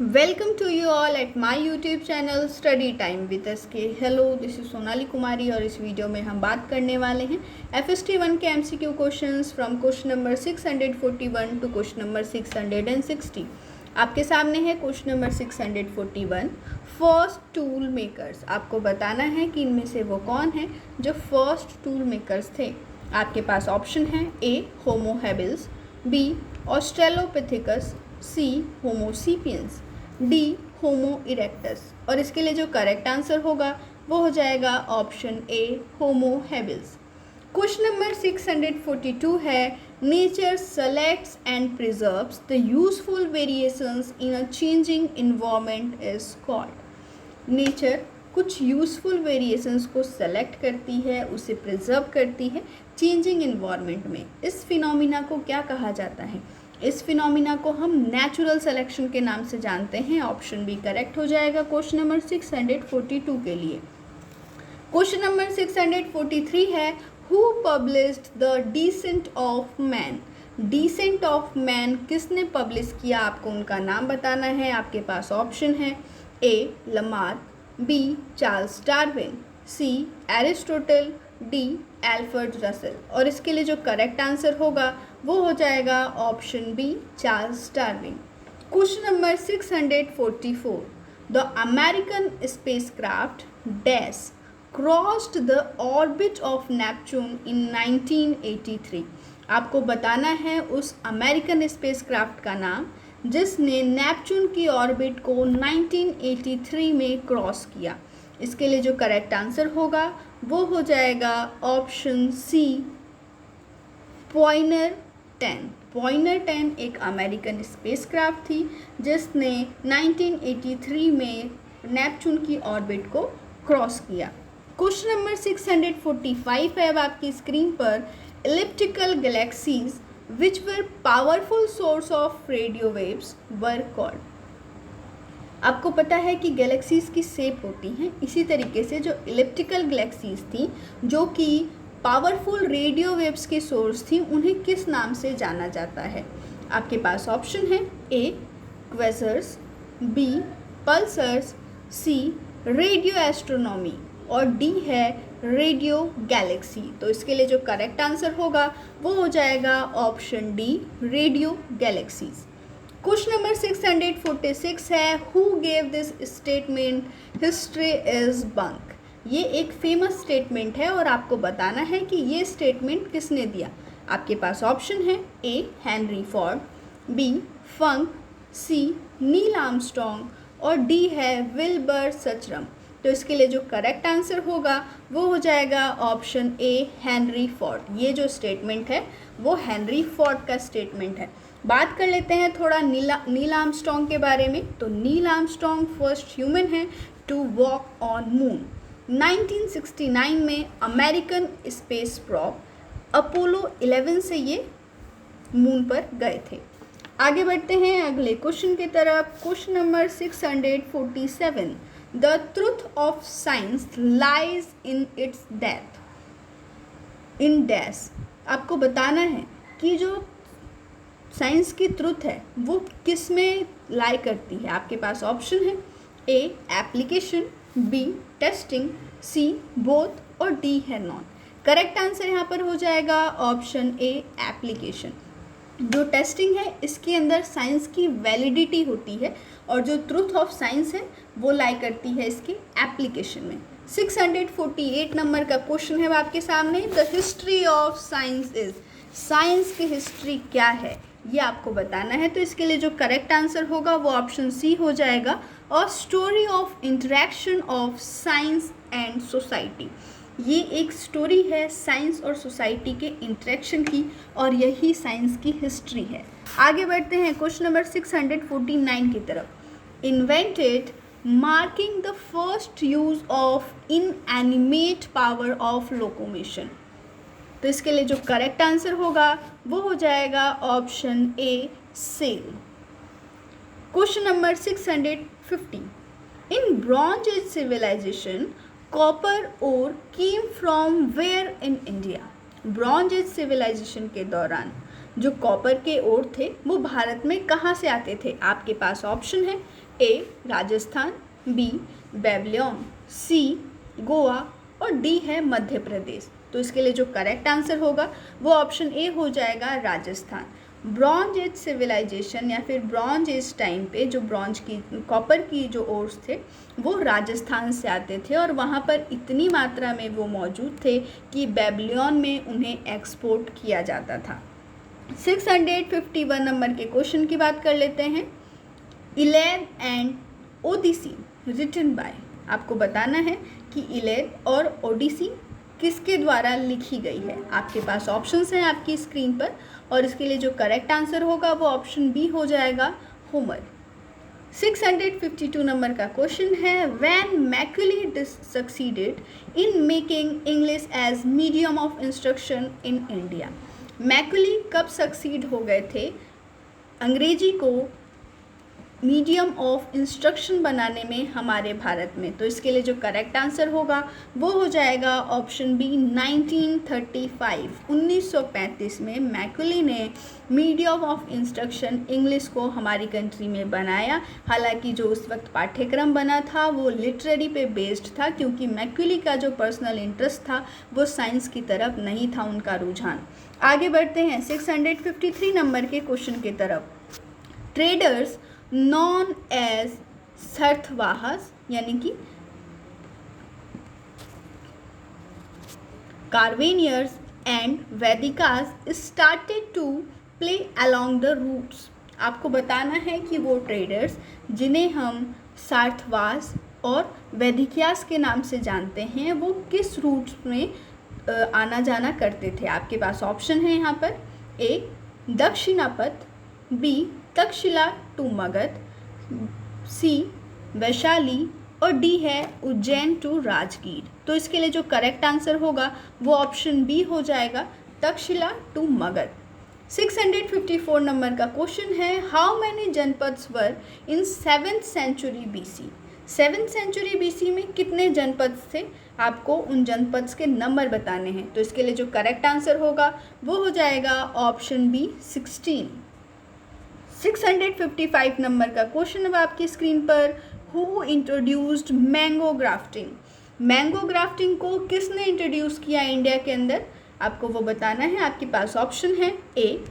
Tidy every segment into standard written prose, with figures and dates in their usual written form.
Welcome to you all at my YouTube channel Study Time with SK. Hello, this is Sonali Kumari और इस video में हम बात करने वाले हैं FST 1 के MCQ questions from question number 641 to question number 660. आपके सामने है question number 641 first tool makers. आपको बताना है कि इनमें से वो कौन है जो फर्स्ट टूल मेकर्स थे. आपके पास ऑप्शन है ए होमो हैबिल्स, बी ऑस्ट्रेलोपिथेकस, सी होमो सेपियंस, डी होमो इरेक्टस. और इसके लिए जो करेक्ट आंसर होगा वो हो जाएगा option A homo habilis. Question number 642 है nature selects and preserves the useful variations in a changing environment is called. Nature कुछ यूजफुल वेरिएशंस को सेलेक्ट करती है, उसे प्रिजर्व करती है चेंजिंग इन्वायरमेंट में. इस फिनोमिना को क्या कहा जाता है? इस फिनोमिना को हम नेचुरल सिलेक्शन के नाम से जानते हैं. ऑप्शन बी करेक्ट हो जाएगा क्वेश्चन नंबर 642 के लिए. क्वेश्चन नंबर 643 है who published the descent of man. Descent of man किसने पब्लिश किया? आपको उनका नाम बताना है. आपके पास ऑप्शन है ए लमार्क, बी चार्ल्स डार्विन, सी एरिस्टोटल, डी एल्फ्रेड रसेल. और इसके लिए जो करेक्ट आंसर होगा वो हो जाएगा option B Charles Darwin. Question number 644 the American spacecraft dash crossed the orbit of Neptune in 1983. आपको बताना है उस अमेरिकन स्पेसक्राफ्ट का नाम जिसने नेपच्यून की ऑर्बिट को 1983 में क्रॉस किया. इसके लिए जो करेक्ट आंसर होगा वो हो जाएगा ऑप्शन सी पॉइनर 10. पॉइनर 10 एक अमेरिकन स्पेसक्राफ्ट थी जिसने 1983 में नेपच्यून की ऑर्बिट को क्रॉस किया. क्वेश्चन नंबर 645 है अब आपकी स्क्रीन पर. Elliptical galaxies which were powerful source of radio waves were called. आपको पता है कि गैलेक्सीज की शेप होती हैं, इसी तरीके से जो इलिप्टिकल गैलेक्सीज थी जो कि पावरफुल रेडियो वेव्स के सोर्स थी उन्हें किस नाम से जाना जाता है? आपके पास ऑप्शन है A quasars, B pulsars, C radio astronomy और डी है रेडियो गैलेक्सी. तो इसके लिए जो करेक्ट आंसर होगा वो हो जाएगा option D radio galaxies. Question number 646 है who gave this statement history is bunk. ये एक फेमस स्टेटमेंट है और आपको बताना है कि ये स्टेटमेंट किसने दिया. आपके पास ऑप्शन है A Henry Ford, B funk, C Neil Armstrong और डी है विल्बर सचरम. तो इसके लिए जो करेक्ट आंसर होगा वो हो जाएगा ऑप्शन ए हेनरी फोर्ड. ये जो स्टेटमेंट है वो हेनरी फोर्ड का स्टेटमेंट है. बात कर लेते हैं थोड़ा नील आर्मस्ट्रॉन्ग के बारे में. तो नील आर्मस्ट्रॉन्ग फर्स्ट ह्यूमन है टू वॉक ऑन मून. 1969 में अमेरिकन स्पेस प्रॉब अपोलो 11 से ये मून पर गए थे. आगे बढ़ते हैं अगले क्वेश्चन की तरफ. Question number 647 the truth of science lies in its death in dash. आपको बताना है कि जो साइंस की ट्रुथ है वो किस में लाई करती है. आपके पास ऑप्शन है ए application, B testing, C both और डी है नॉन. करेक्ट आंसर यहाँ पर हो जाएगा ऑप्शन ए एप्लीकेशन. जो टेस्टिंग है इसके अंदर साइंस की वैलिडिटी होती है और जो ट्रुथ ऑफ साइंस है वो लाई करती है इसके एप्लीकेशन में. 648 नंबर का क्वेश्चन है आपके सामने. The history of science is. Science की हिस्ट्री क्या है ये आपको बताना है. तो इसके लिए जो करेक्ट आंसर होगा वो ऑप्शन सी हो जाएगा और story of interaction of science and society. ये एक स्टोरी है साइंस और सोसाइटी के इंटरेक्शन की और यही साइंस की हिस्ट्री है. आगे बढ़ते हैं क्वेश्चन नंबर 649 की तरफ. Invented marking the first use of inanimate power of locomotion. तो इसके लिए जो करेक्ट आंसर होगा वो हो जाएगा option A cell. Question number 650 in bronze age civilization copper ore came from where in India. Bronze age civilization के दौरान जो कॉपर के ओर थे वो भारत में कहाँ से आते थे? आपके पास ऑप्शन है ए राजस्थान, बी बेबीलोन, सी गोवा और डी है मध्य प्रदेश। तो इसके लिए जो करेक्ट आंसर होगा वो ऑप्शन ए हो जाएगा राजस्थान। ब्रॉन्ज एज सिविलाइजेशन या फिर ब्रॉन्ज एज टाइम पे जो ब्रॉन्ज की कॉपर की जो ओर्स थे वो राजस्थान से आते थे और वहाँ पर इतनी मात्रा में वो मौजूद थे कि बेबीलोन में उन्हें एक्सपोर्ट किया जाता था। 651 नंबर के क्वेश्चन की बात कर लेते हैं। इलेड एंड ओडिसी रिटन बाय, आपको बताना है कि इलेड और ओडिसी किसके द्वारा लिखी गई है। आपके पास ऑप्शंस हैं आपकी स्क्रीन पर और इसके लिए जो करेक्ट आंसर होगा वो ऑप्शन बी हो जाएगा होमर। 652 नंबर का क्वेश्चन है when Macaulay succeeded in making English as medium of instruction in India. Macaulay कब सक्सीड हो गए थे अंग्रेजी को मीडियम ऑफ इंस्ट्रक्शन बनाने में हमारे भारत में। तो इसके लिए जो करेक्ट आंसर होगा वो हो जाएगा ऑप्शन बी 1935। 1935 में मैकॉले ने मीडियम ऑफ इंस्ट्रक्शन इंग्लिश को हमारी कंट्री में बनाया। हालांकि जो उस वक्त पाठ्यक्रम बना था वो लिटरेरी पे बेस्ड था, क्योंकि मैकॉले का जो पर्सनल इंटरेस्ट था वो साइंस की तरफ नहीं था उनका रुझान। आगे बढ़ते हैं 653 नंबर के क्वेश्चन की तरफ। ट्रेडर्स नॉन एज सातवाहस यानी कि कार्वेनियर्स एंड वैदिकास started to play along the routes. आपको बताना है कि वो ट्रेडर्स जिन्हें हम सातवास और वैदिकियास के नाम से जानते हैं वो किस रूट्स में आना जाना करते थे। आपके पास ऑप्शन है यहाँ पर ए दक्षिणापथ, बी तक्षशिला टू मगध, सी वैशाली और डी है उज्जैन टू राजगीर। तो इसके लिए जो करेक्ट आंसर होगा वो ऑप्शन बी हो जाएगा तक्षशिला टू मगध। 654 नंबर का क्वेश्चन है how many janapads were in 7th century BC। 7th century BC में कितने जनपद थे, आपको उन जनपद्स के नंबर बताने हैं। तो इसके लिए जो करेक्ट आंसर होगा वो हो जाएगा ऑप्शन बी 16। 655 नंबर का क्वेश्चन अब आपकी स्क्रीन पर who introduced mango grafting. Mango grafting को किसने इंट्रोड्यूस किया इंडिया के अंदर, आपको वो बताना है। आपके पास ऑप्शन है ए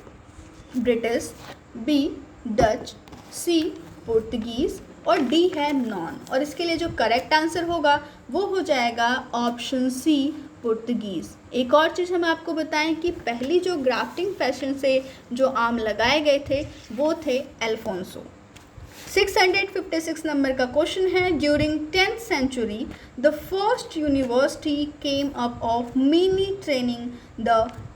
ब्रिटिश, बी डच, सी पुर्तगीज और डी है नॉन। और इसके लिए जो करेक्ट आंसर होगा वो हो जाएगा ऑप्शन सी पुर्तगीज़। एक और चीज़ हम आपको बताएं कि पहली जो ग्राफ्टिंग फैशन से जो आम लगाए गए थे वो थे अल्फोंसो। 656 नंबर का क्वेश्चन है during 10th century the first university came up of mini training the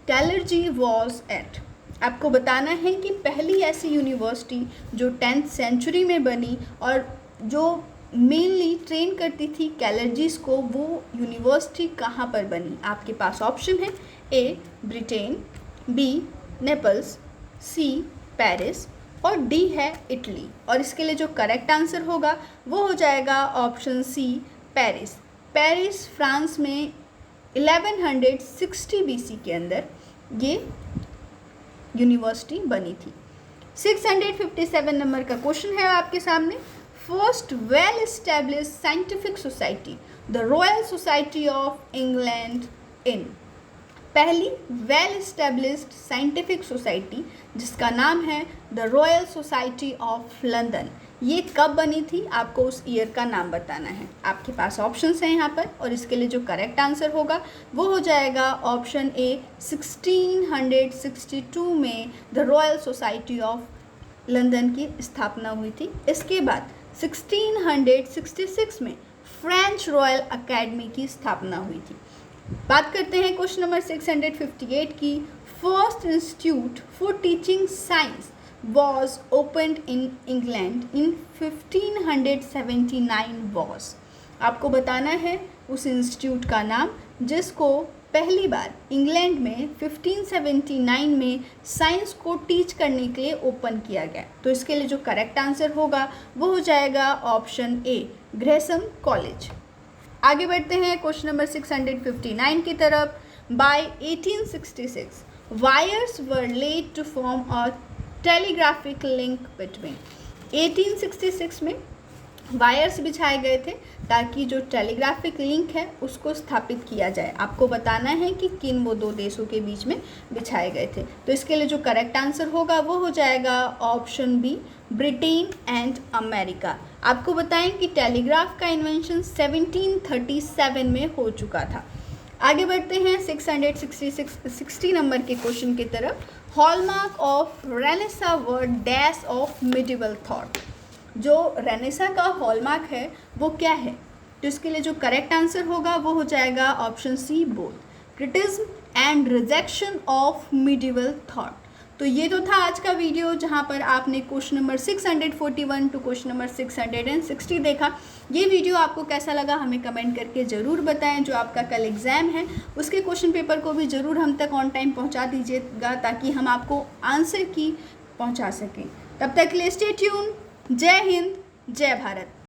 टैलर्जी वॉज एट। आपको बताना है कि पहली ऐसी यूनिवर्सिटी जो 10th सेंचुरी में बनी और जो मेनली ट्रेन करती थी कैलर्जीज को, वो यूनिवर्सिटी कहाँ पर बनी। आपके पास ऑप्शन है A Britain, B Naples, C Paris और डी है इटली। और इसके लिए जो करेक्ट आंसर होगा वो हो जाएगा option C Paris. Paris France में 1160 BC के अंदर ये यूनिवर्सिटी बनी थी। 657 नंबर का क्वेश्चन है आपके सामने first well establish scientific society the royal society of England in. पहली वेल एस्टेब्लिश्ड साइंटिफिक सोसाइटी जिसका नाम है the royal society of London, ये कब बनी थी, आपको उस ईयर का नाम बताना है। आपके पास ऑप्शंस हैं यहाँ पर और इसके लिए जो करेक्ट आंसर होगा वो हो जाएगा ऑप्शन ए 1662 में the royal society of London की स्थापना हुई थी। इसके बाद 1666 में फ्रेंच रॉयल अकेडमी की स्थापना हुई थी। बात करते हैं क्वेश्चन नंबर 658 की। First institute for teaching science was opened in England in 1579 was. आपको बताना है उस इंस्टीट्यूट का नाम जिसको पहली बार इंग्लैंड में 1579 में साइंस को टीच करने के लिए ओपन किया गया। तो इसके लिए जो करेक्ट आंसर होगा वो हो जाएगा ऑप्शन ए ग्रेसम कॉलेज। आगे बढ़ते हैं क्वेश्चन नंबर 659 की तरफ। By 1866 wires were laid to form a telegraphic link between. 1866 में वायर्स बिछाए गए थे ताकि जो टेलीग्राफिक लिंक है उसको स्थापित किया जाए। आपको बताना है कि किन वो दो देशों के बीच में बिछाए गए थे। तो इसके लिए जो करेक्ट आंसर होगा वो हो जाएगा option B, Britain and America. आपको बताएं कि टेलीग्राफ का इन्वेंशन 1737 में हो चुका था। आगे बढ़ते हैं 660 नंबर के क्वेश्चन की तरफ। Hallmark of Renaissance word dash of medieval thought. जो रेनेसा का हॉलमार्क है वो क्या है? तो इसके लिए जो करेक्ट आंसर होगा वो हो जाएगा option C, both criticism and rejection of medieval thought. तो ये तो था आज का वीडियो जहाँ पर आपने question number 641 to question number 660 देखा। ये वीडियो आपको कैसा लगा हमें कमेंट करके ज़रूर बताएं। जो आपका कल एग्ज़ाम है उसके क्वेश्चन पेपर को भी ज़रूर हम तक ऑन टाइम पहुँचा दीजिएगा ताकि हम आपको आंसर की पहुँचा सकें। तब तक के लिए स्टे ट्यून। जय हिंद, जय भारत।